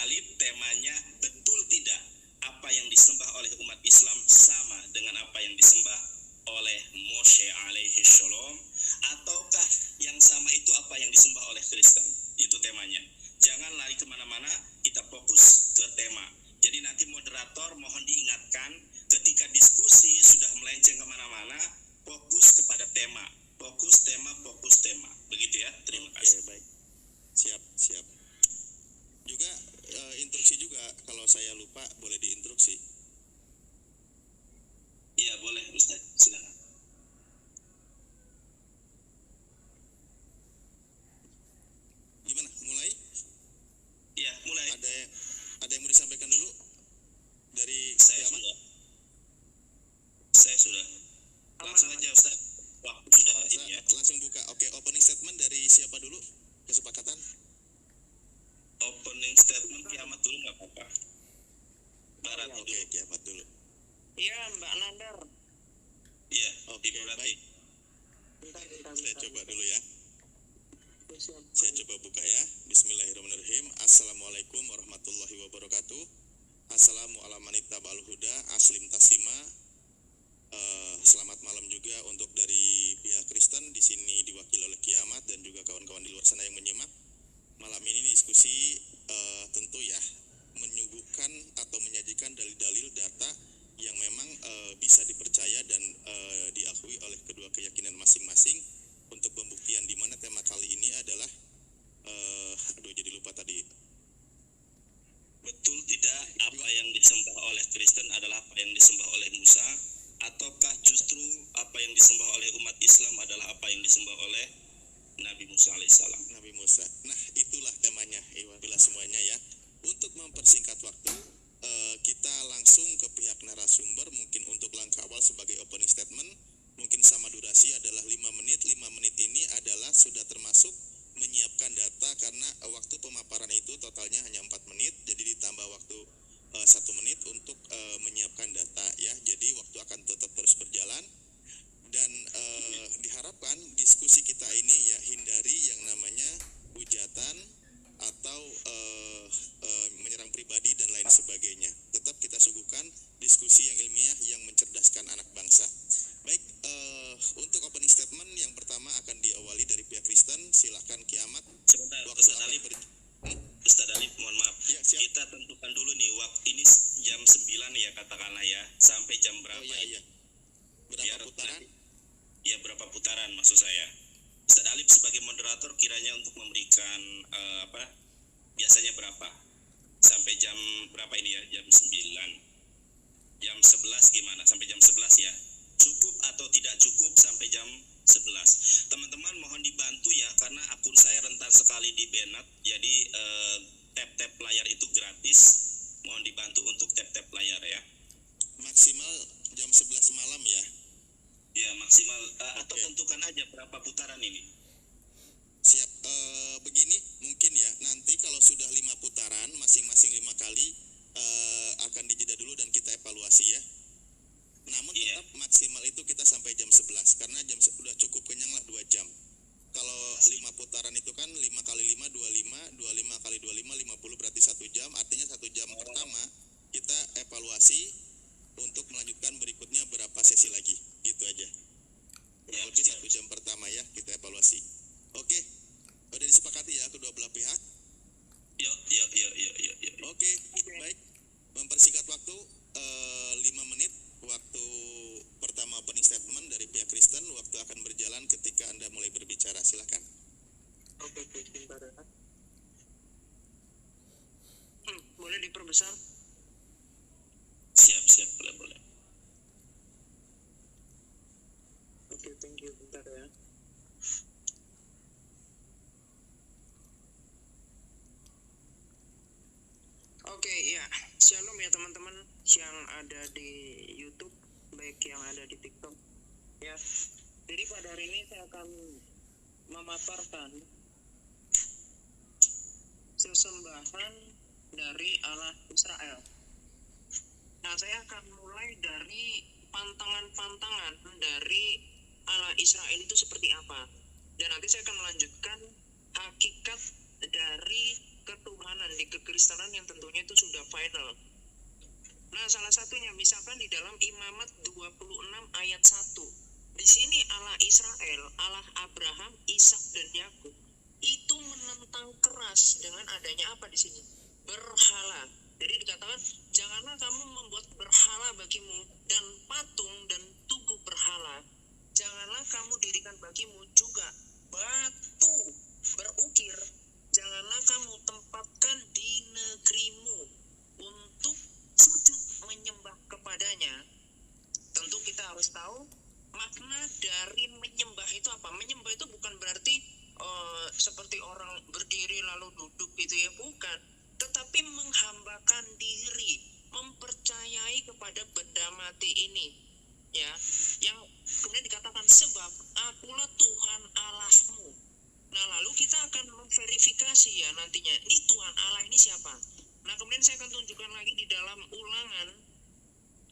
Alif, temanya betul tidak apa yang disembah oleh umat Islam sama dengan apa yang disembah oleh Moshe alaihi shalom, ataukah yang sama itu apa yang disembah oleh Kristen? Itu temanya. Jangan lari kemana-mana, kita fokus ke tema. Jadi nanti moderator mohon diingatkan ketika diskusi sudah melenceng kemana-mana, fokus kepada tema. Fokus tema. Begitu ya, terima kasih. Baik. Siap. Juga instruksi juga, kalau saya lupa boleh diinstruksi. Iya boleh Ustaz, silakan. Gimana? Mulai? Iya, mulai. Ada yang mau disampaikan dulu dari Saya sudah. Langsung aja Ustaz. Waktu sudah ini ya. Langsung buka. Oke, opening statement dari siapa dulu? Kesepakatan? Opening statement Kiamat dulu nggak apa-apa. Barat dulu. Oke, Kiamat dulu. Iya, Mbak Nandar. Iya, Oke, baik. Saya coba dulu ya. Saya coba buka ya. Bismillahirrahmanirrahim. Assalamualaikum warahmatullahi wabarakatuh. Assalamu ala manittaba'al huda aslim tasima. Selamat malam juga untuk dari pihak Kristen, di sini diwakili oleh Kiamat dan juga kawan-kawan di luar sana yang menyimak. Malam ini diskusi tentu ya menyuguhkan atau menyajikan dalil-dalil data yang memang bisa dipercaya dan diakui oleh kedua keyakinan masing-masing untuk pembuktian, di mana tema kali ini adalah jadi lupa tadi. Betul tidak apa yang disembah oleh Kristen adalah apa yang disembah oleh Musa, ataukah justru apa yang disembah oleh umat Islam adalah apa yang disembah oleh Nabi Musa alaihissalam? Nabi Musa. Nah, itulah temanya. Bila semuanya ya. Untuk mempersingkat waktu, kita langsung ke pihak narasumber. Mungkin untuk langkah awal sebagai opening statement, mungkin sama durasi adalah 5 menit. 5 menit ini adalah sudah termasuk menyiapkan data, karena waktu pemaparan itu totalnya hanya 4 menit. Jadi ditambah waktu 1 menit untuk menyiapkan data ya. Jadi waktu akan tetap terus berjalan. Dan diharapkan diskusi kita ini ya hindari yang namanya hujatan atau menyerang pribadi dan lain sebagainya. Tetap kita suguhkan diskusi yang ilmiah yang mencerdaskan anak bangsa. Baik, untuk opening statement yang pertama akan diawali dari pihak Kristen. Silakan Kiamat. Sebentar, Ustaz Alif, mohon maaf. Ya, siap. Kita tentukan dulu nih waktu ini jam 9 ya katakanlah ya, sampai jam berapa? Iya. Berapa putaran? Ya, berapa putaran maksud saya. Ustaz Alif sebagai moderator kiranya untuk memberikan biasanya berapa? Sampai jam berapa ini ya? Jam 9. Jam 11 gimana? Sampai jam 11 ya. Cukup atau tidak cukup sampai jam 11. Teman-teman mohon dibantu ya, karena akun saya rentan sekali di banned. Jadi tap-tap layar itu gratis. Mohon dibantu untuk tap-tap layar ya. Maksimal jam 11 malam ya. Ya maksimal atau tentukan aja berapa putaran ini. Siap. Begini mungkin ya, nanti kalau sudah 5 putaran masing-masing 5 kali akan dijeda dulu dan kita evaluasi ya. Namun tetap maksimal itu kita sampai jam 11, karena jam sudah cukup kenyang lah 2 jam. Kalau 5 putaran itu kan 5 kali 5 25, 25 kali 25 50, berarti 1 jam. Artinya 1 jam pertama kita evaluasi untuk melanjutkan berikutnya berapa sesi lagi, gitu aja. Kurang lebih 1 jam pertama ya kita evaluasi. Oke, udah disepakati ya kedua belah pihak. Yuk. Oke, baik. Mempersingkat waktu 5 menit. Waktu pertama opening statement dari pihak Kristen, waktu akan berjalan ketika Anda mulai berbicara. Silakan. Oke, sebentar ya. Boleh diperbesar? Siap, boleh. Oke, thank you, bentar ya. Oke, ya. Shalom ya teman-teman yang ada di YouTube, baik yang ada di TikTok. Ya. Jadi pada hari ini saya akan memaparkan sesembahan dari Allah Israel. Nah, saya akan mulai dari pantangan-pantangan dari Allah Israel itu seperti apa. Dan nanti saya akan melanjutkan hakikat dari ketuhanan di kekristenan yang tentu final. Nah, salah satunya misalkan di dalam Imamat 26 ayat 1. Di sini Allah Israel, Allah Abraham, Ishak dan Yakub itu menentang keras dengan adanya apa di sini? Berhala. Jadi dikatakan, janganlah kamu membuat berhala bagimu dan patung dan tugu berhala. Janganlah kamu dirikan bagimu juga batu berukir. Janganlah kamu tempatkan di negerimu untuk sujud menyembah kepadanya. Tentu kita harus tahu makna dari menyembah itu apa. Menyembah itu bukan berarti seperti orang berdiri lalu duduk gitu ya, bukan. Tetapi menghambakan diri, mempercayai kepada benda mati ini, ya, yang kemudian dikatakan sebab akulah Tuhan Allahmu. Nah, lalu kita akan memverifikasi ya nantinya, ini Tuhan Allah ini siapa. Nah, kemudian saya akan tunjukkan lagi di dalam Ulangan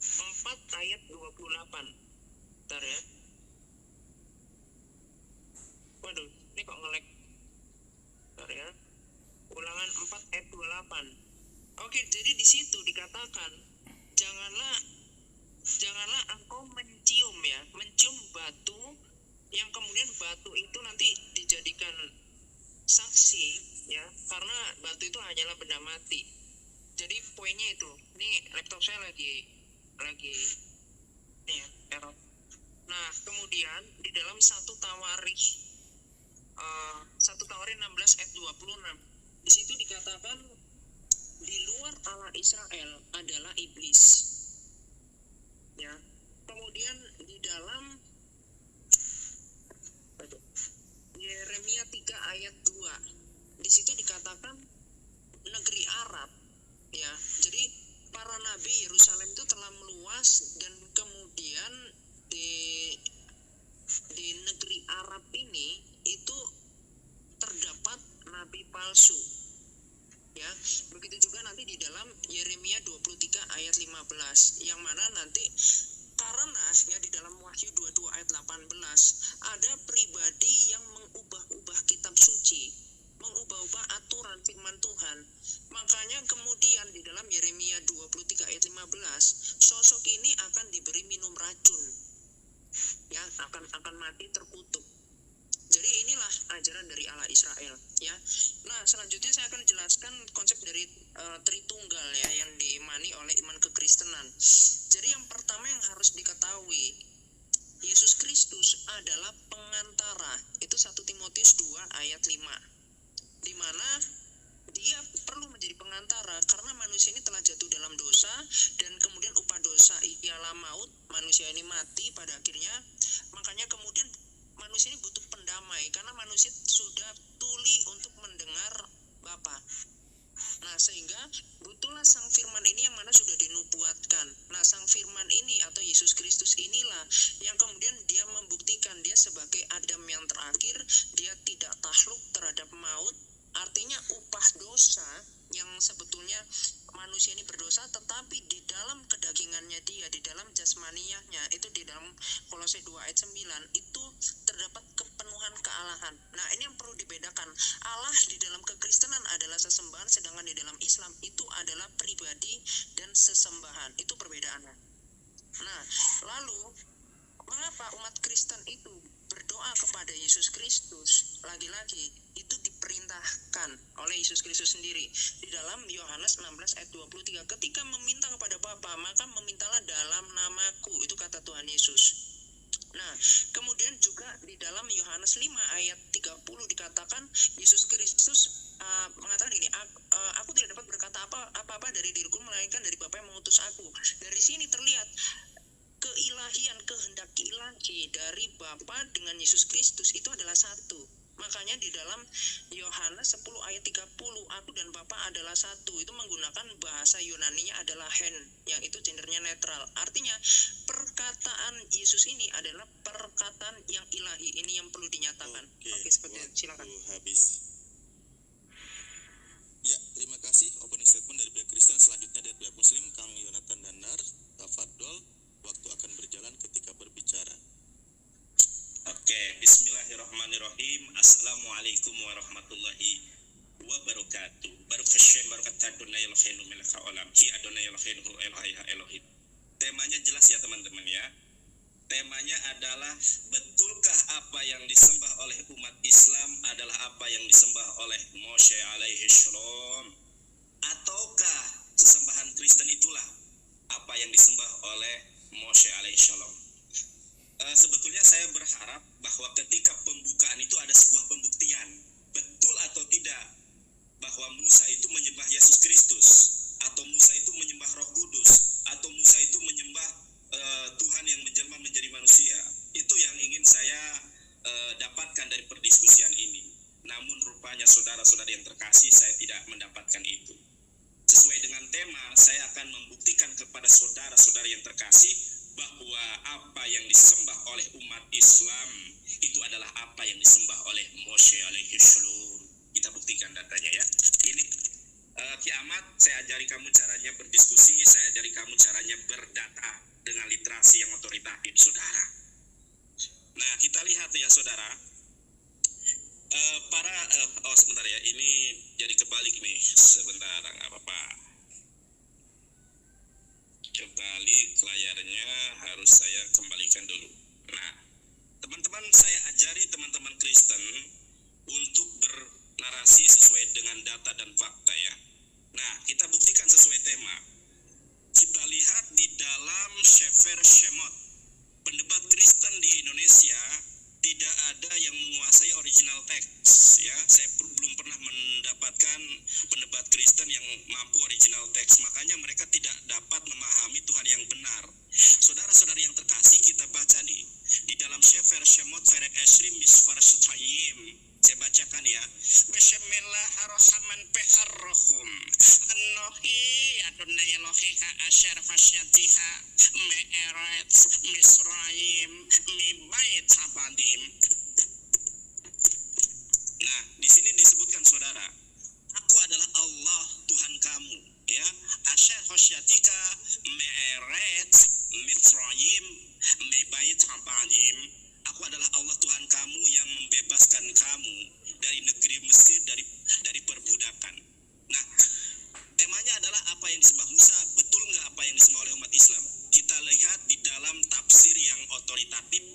4 ayat 28. Bentar ya. Waduh, ini kok nge-lag. Bentar ya. Ulangan 4 ayat 28. Oke, jadi di situ dikatakan janganlah engkau mencium ya, mencium batu yang kemudian batu itu nanti dijadikan saksi ya, karena batu itu hanyalah benda mati. Jadi poinnya itu, ini laptop saya lagi nih ya, error. Nah, kemudian di dalam 1 Tawarikh 16 ayat 26, di situ dikatakan di luar Allah Israel adalah iblis. Ya. Kemudian di dalam Yeremia 3 ayat 2, di situ dikatakan negeri Arab, ya. Jadi para nabi Yerusalem itu telah meluas, dan kemudian di negeri Arab ini itu terdapat nabi palsu. Ya, begitu juga nanti di dalam Yeremia 23 ayat 15, yang mana nanti karena ya di dalam Wahyu 22 ayat 18 ada pribadi yang mengubah-ubah kitab suci, mengubah-ubah aturan firman Tuhan. Makanya kemudian di dalam Yeremia 23 ayat 15, sosok ini akan diberi minum racun. Ya, akan mati terkutuk. Jadi inilah ajaran dari Allah Israel, ya. Nah, selanjutnya saya akan jelaskan konsep dari Tritunggal ya, yang diimani oleh iman kekristenan. Jadi yang pertama yang harus diketahui, Yesus Kristus adalah pengantara. Itu 1 Timotius 2 ayat 5. Di mana dia perlu menjadi pengantara karena manusia ini telah jatuh dalam dosa, dan kemudian upah dosa ialah maut. Manusia ini mati pada akhirnya. Makanya kemudian manusia ini butuh pendamai karena manusia sudah tuli untuk mendengar Bapa. Nah, sehingga butuhlah sang firman ini yang mana sudah dinubuatkan. Nah, sang firman ini atau Yesus Kristus inilah yang kemudian dia membuktikan dia sebagai Adam yang terakhir. Dia tidak takluk terhadap maut. Artinya upah dosa yang sebetulnya manusia ini berdosa, tetapi di dalam kedagingannya dia, di dalam jasmaniahnya, itu di dalam Kolose 2 ayat 9, itu terdapat kepenuhan kealahan. Nah, ini yang perlu dibedakan. Allah di dalam kekristenan adalah sesembahan, sedangkan di dalam Islam itu adalah pribadi dan sesembahan. Itu perbedaannya. Nah, lalu mengapa umat Kristen itu berdoa kepada Yesus Kristus? Lagi-lagi itu diperintahkan oleh Yesus Kristus sendiri di dalam Yohanes 16 ayat 23. Ketika meminta kepada Bapa, maka memintalah dalam namaku. Itu kata Tuhan Yesus. Nah, kemudian juga di dalam Yohanes 5 ayat 30 dikatakan Yesus Kristus mengatakan ini, aku tidak dapat berkata apa-apa dari diriku melainkan dari Bapa yang mengutus aku. Dari sini terlihat keilahian, kehendak ilahi dari Bapa dengan Yesus Kristus itu adalah satu. Makanya di dalam Yohanes 10 ayat 30, aku dan Bapa adalah satu, itu menggunakan bahasa Yunaninya adalah hen, yang itu gendernya netral. Artinya perkataan Yesus ini adalah perkataan yang ilahi. Ini yang perlu dinyatakan. Oke, seperti itu. Silakan. Habis. Ya, terima kasih opening statement dari pihak Kristen. Selanjutnya dari pihak Muslim, Kang Yonatan Dandar, Tafadol. Waktu akan berjalan ketika berbicara. Oke, bismillahirrahmanirrahim. Assalamualaikum warahmatullahi wabarakatuh. Baruch Hashem, barukat Adonai Eloheinu melech haolam ki Adonai Eloheinu Elohim. Temanya jelas ya teman-teman ya. Temanya adalah betulkah apa yang disembah oleh umat Islam adalah apa yang disembah oleh Moshe alaihi shalom, ataukah sesembahan Kristen itulah apa yang disembah oleh Moshe alaihi shalom. Sebetulnya saya berharap bahwa ketika pembukaan itu ada sebuah pembuktian betul atau tidak bahwa Musa itu menyembah Yesus Kristus, atau Musa itu menyembah Roh Kudus, atau Musa itu menyembah Tuhan yang menjelma menjadi manusia. Itu yang ingin saya dapatkan dari perdiskusian ini. Namun rupanya saudara-saudara yang terkasih, saya tidak mendapatkan itu. Sesuai dengan tema, saya akan membuktikan kepada saudara-saudara yang terkasih bahwa apa yang disembah oleh umat Islam itu adalah apa yang disembah oleh Moshe alaihi shalom. Kita buktikan datanya ya. Ini kiamat, saya ajari kamu caranya berdiskusi, saya ajari kamu caranya berdata dengan literasi yang otoritatif, saudara. Nah, kita lihat ya, saudara. Sebentar ya, ini jadi kebalik nih. Sebentar, nggak apa-apa. Kebalik layarnya, harus saya kembalikan dulu. Nah, teman-teman, saya ajari teman-teman Kristen untuk bernarasi sesuai dengan data dan fakta ya. Nah, kita buktikan sesuai tema. Kita lihat di dalam Sefer Shemot, pendebat Kristen di Indonesia tidak ada yang menguasai original teks ya. Saya belum pernah mendapatkan pendebat Kristen yang mampu original teks, makanya mereka tidak dapat memahami Tuhan yang benar. Saudara-saudari yang terkasih, kita baca nih di dalam Sefer Shemot Perek Esrim Misfar Sutayim. Saya bacakan ya. Bismillahirrahmanirrahim. Anohi Adonai Eloheha asyar fasyatiha me'eret Misraim mibait habadim. Nah, di sini disebutkan saudara, aku adalah Allah Tuhan kamu ya. Asyar fasyatika me'eret Misraim mibait habadim. Aku adalah Allah Tuhan kamu yang membebaskan kamu dari negeri Mesir, dari perbudakan. Nah, temanya adalah apa yang disembah Musa, betul nggak apa yang disembah oleh umat Islam? Kita lihat di dalam tafsir yang otoritatif,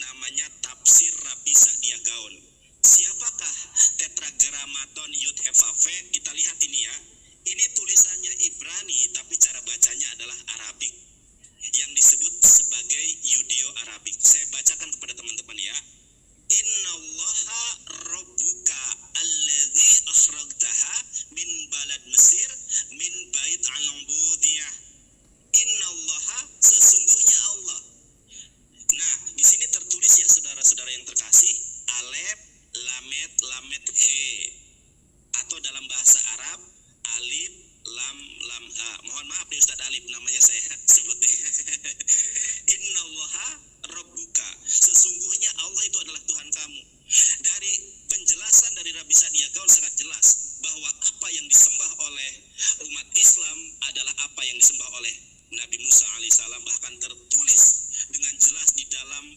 namanya tafsir Rabbi Sa'dia Gaon. Siapakah Tetragrammaton Yud He Vav He? Kita lihat ini ya. Ini tulisannya Ibrani, tapi cara bacanya adalah Arabik, yang disebut sebagai Yudeo-Arabik. Saya bacakan kepada teman-teman ya. Innallaha rabbuka alladzi akhrajtaha min balad Mesir min bait al-ubudiyah. Innallaha, sesungguhnya Allah. Nah, di sini tertulis ya saudara-saudara yang terkasih, alef lamet lamet he, atau dalam bahasa Arab alif lam lam ha. Mohon maaf nih Ustaz Alif, namanya saya sebut. Innallaha rabbuka, sesungguhnya Allah itu adalah Tuhan kamu. Dari penjelasan dari Rabbi Sa'dia Gaon sangat jelas bahwa apa yang disembah oleh umat Islam adalah apa yang disembah oleh Nabi Musa alaihissalam, bahkan tertulis dengan jelas di dalam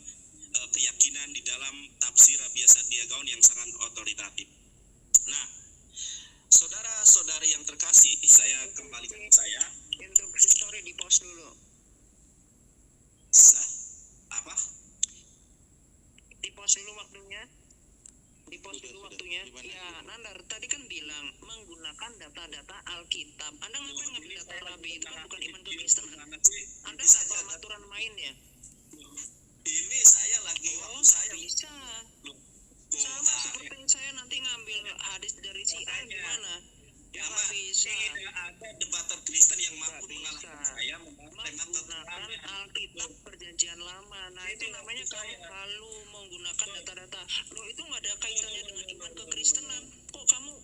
keyakinan, di dalam tafsir Rabbi Sa'dia Gaon yang sangat otoritatif. Nah, saudara-saudari yang terkasih, saya kembalikan saya. Untuk story di post dulu. Apa? Di post dulu waktunya. Di post dulu waktunya. Ya, Nandar tadi kan bilang menggunakan data-data Alkitab. Anda ngapain ngambil data Rabi? Itu kan bukan iman kekristenan. Anda nggak paham aturan mainnya. Ini saya lagi saya bisa. Sama seperti saya nanti ngambil hadis dari si A gimana? Ya, bisa. Tidak ada debater Kristen yang mampu mengalahkan saya menggunakan Alkitab Perjanjian Lama. Nah, itu namanya kamu menggunakan data-data. Loh, itu nggak ada kaitannya dengan iman kekristenan. Kok kamu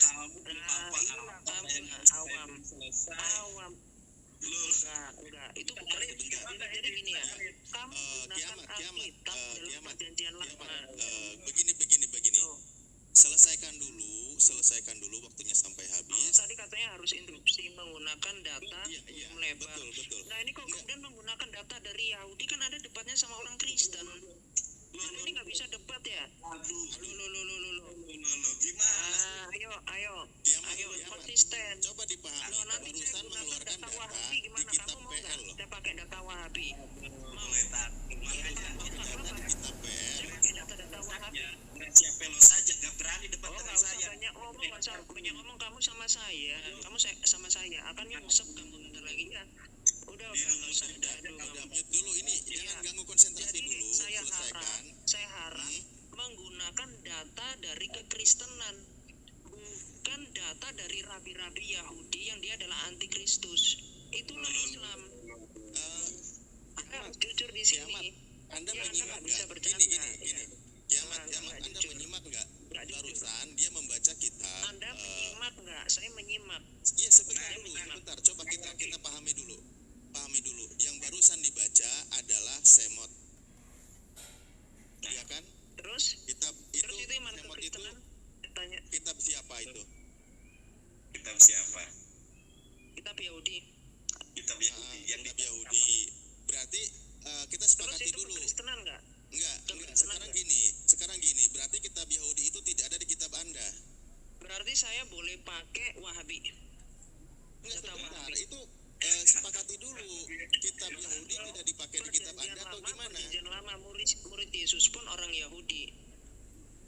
awam. Enggak. Itu bukan. Jadi gini ya. Kamu menggunakan Alkitab dalam Perjanjian Lama. Begini. Selesaikan dulu waktunya sampai habis. Tadi katanya harus interupsi menggunakan data melebar. Betul. Nah, ini kok kemudian menggunakan data dari Yahudi, kan ada debatnya sama orang Kristen. Jadi ini nggak bisa debat ya. Aduh. Loh. Gimana? Ayo. ayo Kiamat. konsisten. Coba dipahami, Kalau nanti barusan saya gunakan mengeluarkan data data Wahabi di gimana, kitab kamu mau PL nggak? loh. Saya pakai data Wahabi. Mulai tak makanya Data di kitab PL. Saya pakai data Wahabi. Gracia Pelo saja nggak berani debat Oh, dengan nggak usah saya. banyak ngomong, nggak usah banyak ngomong. Kamu sama saya, sama saya akan nyungsep kamu bentar lagi ya. Udah nggak usah dadu Udah kamu. mute dulu ini, jangan ganggu konsentrasi Jadi dulu, saya selesaikan. harap menggunakan data dari kekristenan, bukan data dari rabi-rabi Yahudi yang dia adalah antikristus. Itulah Islam. Anda harus jujur di Kiamat, sini. Anda Ya, Anda menyimak nggak bisa nggak? bercanda. Gini. Kiamat, Nggak Anda jujur. menyimak nggak? Nggak jujur. Barusan dia membaca kitab. Anda menyimak nggak? Saya menyimak. Iya sebentar Nah, dulu, gimana? sebentar. Coba kita pahami dulu. Yang barusan dibaca adalah Semot. Iya kan? Terus Kitab itu, terus itu iman Semot itu kekristenan. Tanya kitab siapa itu? Kitab siapa? kitab Yahudi. Kitab Yahudi yang Kitab Yahudi. Berarti kita Terus sepakati itu dulu. kekristenan nggak? Enggak. Kekristenan Sekarang gini. Berarti kitab Yahudi itu tidak ada di kitab Anda. Berarti saya boleh pakai Wahabi. Enggak, Data sebentar. Wahabi. Itu sepakati dulu. Kitab Yahudi tidak dipakai di kitab Anda atau gimana? Perjanjian lama murid Yesus pun orang Yahudi.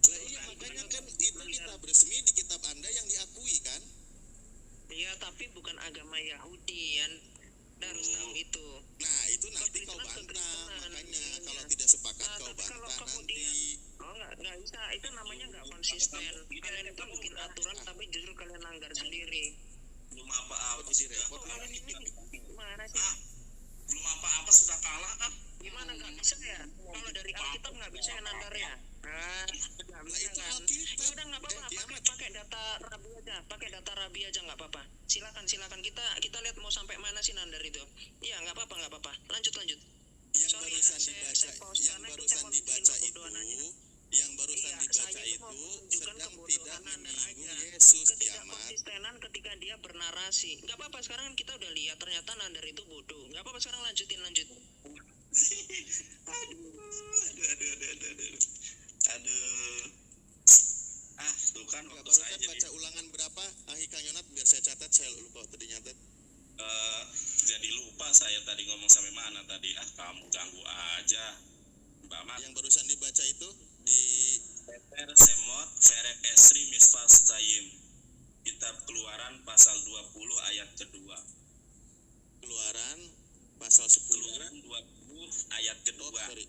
Lah iya, makanya kan itu kitab resmi di kitab Anda yang diakui kan? Ya, tapi bukan agama Yahudi. Anda harus tahu itu. Nah, itu nanti kau bantah. Kekristenan. Makanya Iya. kalau tidak sepakat Nah, kau tapi kalau bantah kemudian nanti. nggak bisa, itu namanya nggak konsisten. Kalian itu bikin aturan tapi justru kalian langgar sendiri. belum apa-apa Jadi sudah repot. Kalian ini gimana sih? belum apa-apa sudah kalah Gimana nggak bisa ya? Kalau dari Alkitab nggak bisa ya nandar ya? Nah, nggak Lah bisa itu kan? Alkitab. Ya udah nggak apa-apa, Kiamat. pakai data Rabi aja, pakai data Rabi aja nggak apa-apa. Silakan kita lihat mau sampai mana sih nandar itu. Iya nggak apa-apa. Lanjut. Yang Sorry ya, barusan saya dibaca, pause yang karena itu barusan saya mau dibaca bikin itu, kebodohan aja. yang barusan Iya, dibaca saya itu itu mau menunjukkan sedang kebodohan tidak Anda menyinggung aja. Yesus, Kiamat. Ketidakkonsistenan ketika dia bernarasi. Nggak apa-apa, sekarang kan kita udah lihat ternyata nandar itu bodoh. Nggak apa-apa, sekarang lanjut. aduh tuh kan Enggak, waktu barusan saya jadi baca ulangan berapa? Kang Yonat biar saya catat, saya lupa tadi nyatet. jadi lupa saya tadi ngomong sampai mana tadi. Kamu ganggu aja Mbak Mat. Yang barusan dibaca itu di Peter Semot Ferek Esri Misfal Setayim, kitab Keluaran pasal 20 ayat kedua. Keluaran pasal 10. Keluaran 20 ayat kedua. Sorry.